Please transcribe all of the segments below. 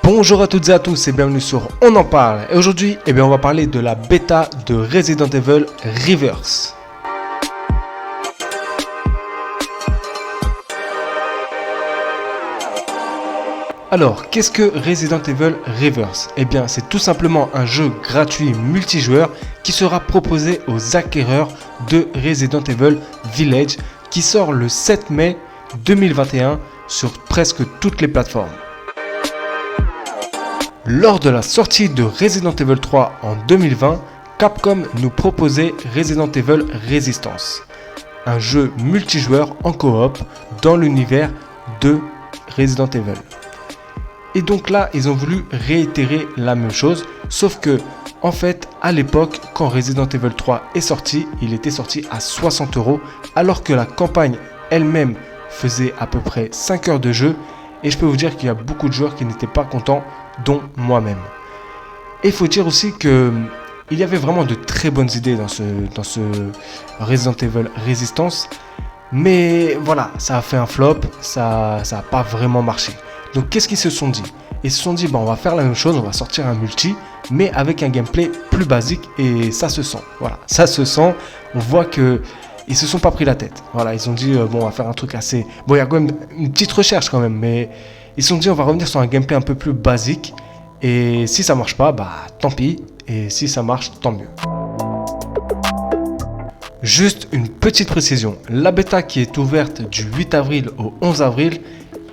Bonjour à toutes et à tous et bienvenue sur On en parle. Et aujourd'hui, on va parler de la bêta de Resident Evil Reverse. Alors, qu'est-ce que Resident Evil Reverse ? C'est tout simplement un jeu gratuit multijoueur qui sera proposé aux acquéreurs de Resident Evil Village qui sort le 7 mai 2021 sur presque toutes les plateformes. Lors de la sortie de Resident Evil 3 en 2020, Capcom nous proposait Resident Evil Resistance, un jeu multijoueur en coop dans l'univers de Resident Evil. Et donc là, ils ont voulu réitérer la même chose, sauf que, en fait, à l'époque, quand Resident Evil 3 est sorti, il était sorti à 60€, alors que la campagne elle-même faisait à peu près 5 heures de jeu, et je peux vous dire qu'il y a beaucoup de joueurs qui n'étaient pas contents, dont moi-même. Et il faut dire aussi que il y avait vraiment de très bonnes idées dans ce Resident Evil Resistance, mais voilà, ça a fait un flop, ça a pas vraiment marché. Donc qu'est-ce qu'ils se sont dit ? Ils se sont dit, on va faire la même chose, on va sortir un multi, mais avec un gameplay plus basique, et ça se sent. Voilà, ça se sent, on voit que ils se sont pas pris la tête. Voilà, ils ont dit, on va faire un truc assez... Bon, il y a quand même une petite recherche quand même, mais ils se sont dit, on va revenir sur un gameplay un peu plus basique, et si ça marche pas, tant pis, et si ça marche, tant mieux. Juste une petite précision, la bêta qui est ouverte du 8 avril au 11 avril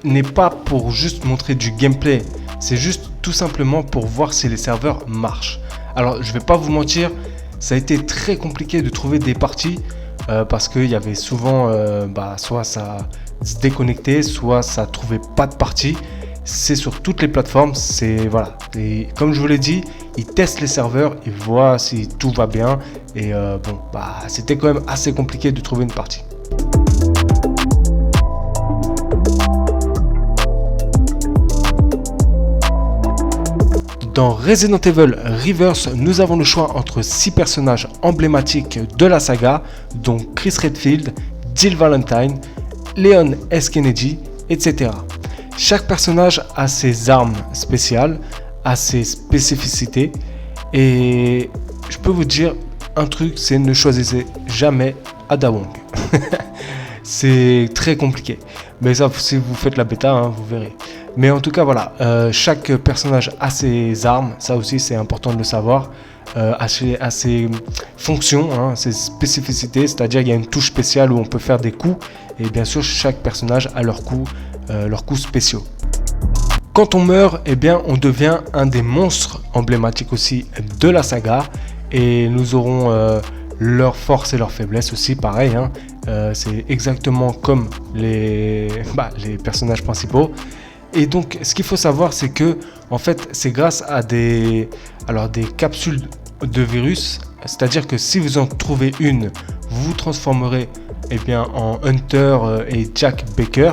n'est pas pour juste montrer du gameplay, c'est juste tout simplement pour voir si les serveurs marchent. Alors je vais pas vous mentir, ça a été très compliqué de trouver des parties parce qu'il y avait souvent soit ça se déconnectait, soit ça trouvait pas de partie. C'est sur toutes les plateformes, c'est voilà. Et comme je vous l'ai dit, ils testent les serveurs, ils voient si tout va bien et c'était quand même assez compliqué de trouver une partie. Dans Resident Evil Reverse, nous avons le choix entre 6 personnages emblématiques de la saga, dont Chris Redfield, Jill Valentine, Leon S. Kennedy, etc. Chaque personnage a ses armes spéciales, a ses spécificités, et je peux vous dire un truc, c'est ne choisissez jamais Ada Wong. C'est très compliqué, mais ça, si vous faites la bêta, vous verrez. Mais en tout cas, voilà, chaque personnage a ses armes, ça aussi c'est important de le savoir, a ses fonctions, ses spécificités, c'est-à-dire il y a une touche spéciale où on peut faire des coups, et bien sûr chaque personnage a leurs coups spéciaux. Quand on meurt, on devient un des monstres emblématiques aussi de la saga, et nous aurons leurs forces et leurs faiblesses aussi, pareil, c'est exactement comme les personnages principaux. Et donc, ce qu'il faut savoir, c'est que, en fait, c'est grâce à des capsules de virus. C'est-à-dire que si vous en trouvez une, vous vous transformerez en Hunter et Jack Baker.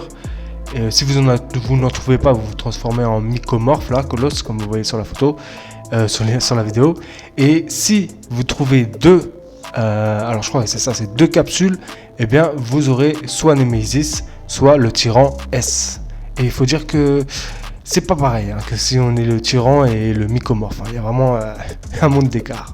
Si vous n'en trouvez pas, vous vous transformez en Mycomorph, là, Colosse, comme vous voyez sur la photo, sur la vidéo. Et si vous trouvez deux, je crois que c'est ça, c'est deux capsules, vous aurez soit Nemesis, soit le tyran S. Et il faut dire que c'est pas pareil que si on est le tyran et le mycomorphe. Il y a vraiment un monde d'écart.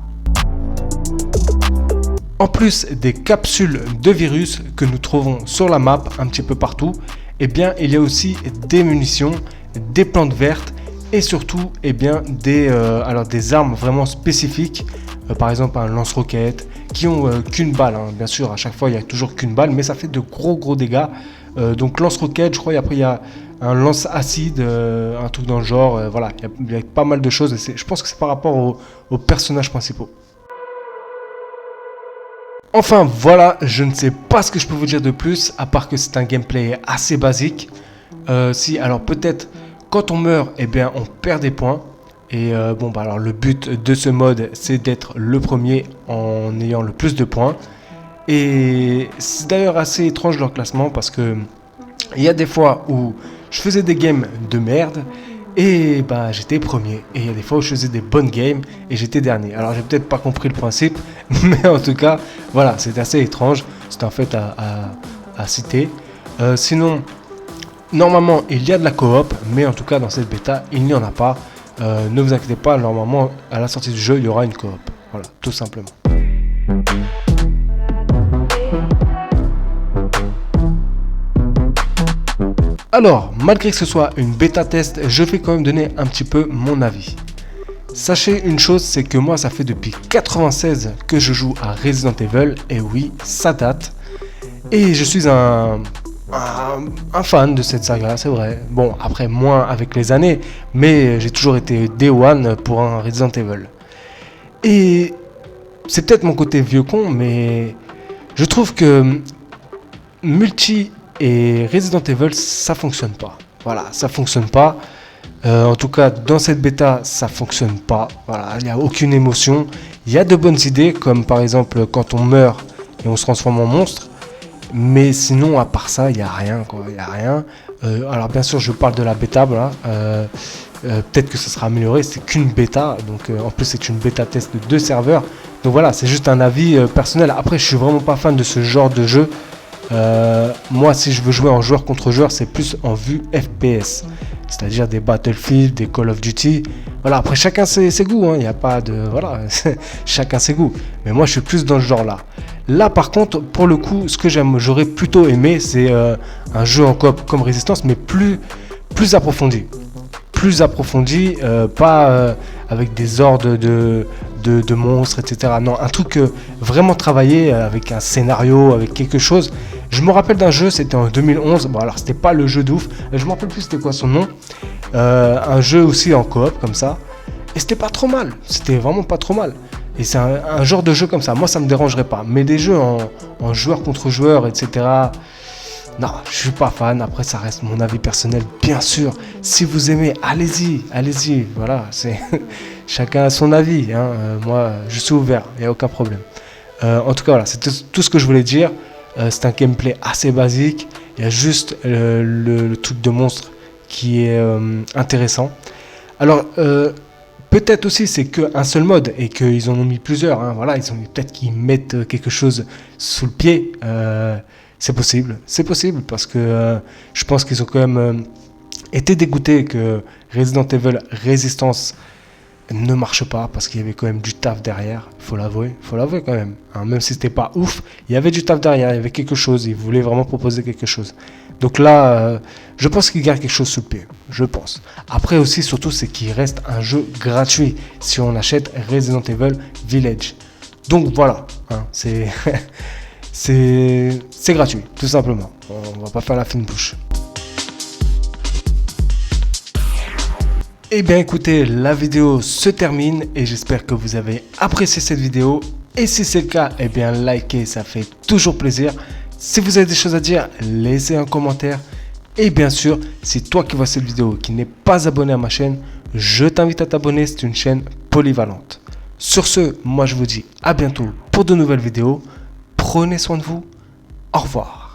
En plus des capsules de virus que nous trouvons sur la map un petit peu partout, il y a aussi des munitions, des plantes vertes et surtout des armes vraiment spécifiques. Par exemple un lance-roquette qui ont qu'une balle. Bien sûr, à chaque fois il n'y a toujours qu'une balle, mais ça fait de gros dégâts. Donc lance-roquette, je crois, et après il y a un lance-acide, un truc dans le genre, il y a pas mal de choses, et je pense que c'est par rapport aux personnages principaux. Enfin voilà, je ne sais pas ce que je peux vous dire de plus, à part que c'est un gameplay assez basique. Alors peut-être, quand on meurt, on perd des points, et le but de ce mode, c'est d'être le premier en ayant le plus de points. Et c'est d'ailleurs assez étrange leur classement, parce que il y a des fois où je faisais des games de merde et j'étais premier, et il y a des fois où je faisais des bonnes games et j'étais dernier. Alors j'ai peut-être pas compris le principe, mais en tout cas c'était assez étrange, c'était en fait à citer. Sinon Normalement, il y a de la coop, mais en tout cas dans cette bêta, il n'y en a pas. Ne vous inquiétez pas, normalement, à la sortie du jeu, il y aura une coop. Voilà, tout simplement. Alors, malgré que ce soit une bêta test, je vais quand même donner un petit peu mon avis. Sachez une chose, c'est que moi, ça fait depuis 96 que je joue à Resident Evil, et oui, ça date. Et je suis un fan de cette saga, c'est vrai. Bon, après, moins avec les années, mais j'ai toujours été Day One pour un Resident Evil. Et c'est peut-être mon côté vieux con, mais je trouve que multi et Resident Evil, ça fonctionne pas. Voilà, ça fonctionne pas. En tout cas, dans cette bêta, ça fonctionne pas. Voilà, il n'y a aucune émotion. Il y a de bonnes idées, comme par exemple quand on meurt et on se transforme en monstre. Mais sinon, à part ça, il n'y a rien, quoi. Il y a rien. Alors bien sûr, je parle de la bêta, voilà. Peut-être que ça sera amélioré. C'est qu'une bêta, donc en plus c'est une bêta test de 2 serveurs. Donc voilà, c'est juste un avis personnel. Après, je suis vraiment pas fan de ce genre de jeu. Moi, si je veux jouer en joueur contre joueur, c'est plus en vue FPS, c'est-à-dire des Battlefield, des Call of Duty. Voilà, après chacun ses goûts, hein. Il n'y a pas de voilà, chacun ses goûts. Mais moi, je suis plus dans ce genre-là. Là, par contre, pour le coup, ce que j'aurais plutôt aimé, c'est un jeu en coop comme Resistance, mais plus approfondi. Plus approfondi, pas avec des ordres de monstres, etc. Non, un truc vraiment travaillé avec un scénario, avec quelque chose. Je me rappelle d'un jeu, c'était en 2011. Bon, alors c'était pas le jeu de ouf. Je me rappelle plus c'était quoi son nom. Un jeu aussi en coop comme ça. Et c'était pas trop mal. C'était vraiment pas trop mal. Et c'est un genre de jeu comme ça. Moi, ça me dérangerait pas. Mais des jeux en joueur contre joueur, etc. Non, je suis pas fan. Après, ça reste mon avis personnel, bien sûr. Si vous aimez, allez-y, allez-y. Voilà, c'est chacun a son avis. Hein. Moi, je suis ouvert, il n'y a aucun problème. En tout cas, voilà, c'est tout ce que je voulais dire. C'est un gameplay assez basique. Il y a juste le truc de monstre qui est intéressant. Alors, peut-être aussi c'est qu'un seul mode et qu'ils en ont mis plusieurs. Hein. Voilà, peut-être qu'ils mettent quelque chose sous le pied. C'est possible parce que je pense qu'ils ont quand même été dégoûtés que Resident Evil Resistance ne marche pas parce qu'il y avait quand même du taf derrière, faut l'avouer quand même. Hein, même si c'était pas ouf, il y avait du taf derrière, il y avait quelque chose, ils voulaient vraiment proposer quelque chose. Donc là, je pense qu'ils gardent quelque chose sous le pied, je pense. Après aussi, surtout, c'est qu'il reste un jeu gratuit si on achète Resident Evil Village. Donc voilà, hein, c'est c'est gratuit, tout simplement. On va pas faire la fine bouche. Eh bien écoutez, la vidéo se termine et j'espère que vous avez apprécié cette vidéo. Et si c'est le cas, eh bien likez, ça fait toujours plaisir. Si vous avez des choses à dire, laissez un commentaire. Et bien sûr, si toi qui vois cette vidéo qui n'es pas abonné à ma chaîne, je t'invite à t'abonner, c'est une chaîne polyvalente. Sur ce, moi je vous dis à bientôt pour de nouvelles vidéos. Prenez soin de vous. Au revoir.